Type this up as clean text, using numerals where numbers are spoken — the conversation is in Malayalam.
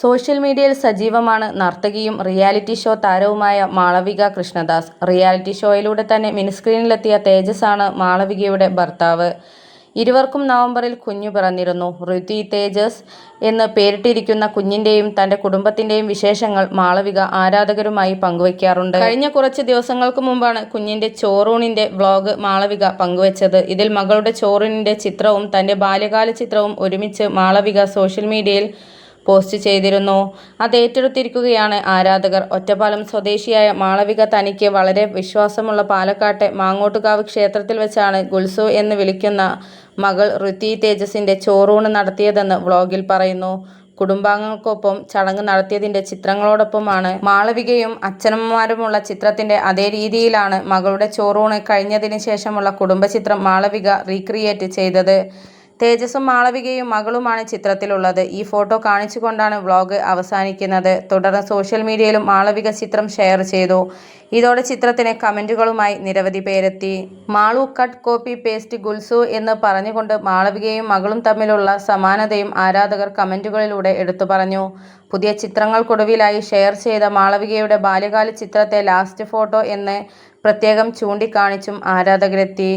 സോഷ്യൽ മീഡിയയിൽ സജീവമാണ് നർത്തകിയും റിയാലിറ്റി ഷോ താരവുമായ മാളവിക കൃഷ്ണദാസ്. റിയാലിറ്റി ഷോയിലൂടെ തന്നെ മിനിസ്ക്രീനിലെത്തിയ തേജസാണ് മാളവികയുടെ ഭർത്താവ്. ഇരുവർക്കും നവംബറിൽ കുഞ്ഞു പിറന്നിരുന്നു. ഋതി തേജസ് എന്ന് പേരിട്ടിരിക്കുന്ന കുഞ്ഞിന്റെയും തന്റെ കുടുംബത്തിന്റെയും വിശേഷങ്ങൾ മാളവിക ആരാധകരുമായി പങ്കുവയ്ക്കാറുണ്ട്. കഴിഞ്ഞ കുറച്ച് ദിവസങ്ങൾക്ക് മുമ്പാണ് കുഞ്ഞിന്റെ ചോറൂണിന്റെ വ്ലോഗ് മാളവിക പങ്കുവച്ചത്. ഇതിൽ മകളുടെ ചോറൂണിന്റെ ചിത്രവും തന്റെ ബാല്യകാല ചിത്രവും ഒരുമിച്ച് മാളവിക സോഷ്യൽ മീഡിയയിൽ പോസ്റ്റ് ചെയ്തിരുന്നു. അത് ഏറ്റെടുത്തിരിക്കുകയാണ് ആരാധകർ. ഒറ്റപ്പാലം സ്വദേശിയായ മാളവിക തനിക്ക് വളരെ വിശ്വാസമുള്ള പാലക്കാട്ടെ മാങ്ങോട്ടുകാവ് ക്ഷേത്രത്തിൽ വെച്ചാണ് ഗുൽസു എന്ന് വിളിക്കുന്ന മകൾ ഋതി തേജസിന്റെ ചോറൂണ് നടത്തിയതെന്ന് വ്ലോഗിൽ പറയുന്നു. കുടുംബാംഗങ്ങൾക്കൊപ്പം ചടങ്ങ് നടത്തിയതിന്റെ ചിത്രങ്ങളോടൊപ്പമാണ് മാളവികയും അച്ഛനമ്മമാരുമുള്ള ചിത്രത്തിന്റെ അതേ രീതിയിലാണ് മകളുടെ ചോറൂണ് കഴിഞ്ഞതിന് ശേഷമുള്ള കുടുംബചിത്രം മാളവിക റീക്രിയേറ്റ് ചെയ്തത്. തേജസും മാളവികയും മകളുമാണ് ചിത്രത്തിലുള്ളത്. ഈ ഫോട്ടോ കാണിച്ചുകൊണ്ടാണ് വ്ലോഗ് അവസാനിക്കുന്നത്. തുടർന്ന് സോഷ്യൽ മീഡിയയിലും മാളവിക ചിത്രം ഷെയർ ചെയ്തു. ഇതോടെ ചിത്രത്തിന് കമന്റുകളുമായി നിരവധി പേരെത്തി. മാളു കട്ട് കോപ്പി പേസ്റ്റ് ഗുൽസു എന്ന് പറഞ്ഞുകൊണ്ട് മാളവികയും മകളും തമ്മിലുള്ള സമാനതയും ആരാധകർ കമന്റുകളിലൂടെ എടുത്തു പറഞ്ഞു. പുതിയ ചിത്രങ്ങൾക്കൊടുവിലായി ഷെയർ ചെയ്ത മാളവികയുടെ ബാല്യകാല ചിത്രത്തെ ലാസ്റ്റ് ഫോട്ടോ എന്ന് പ്രത്യേകം ചൂണ്ടിക്കാണിച്ചും ആരാധകരെത്തി.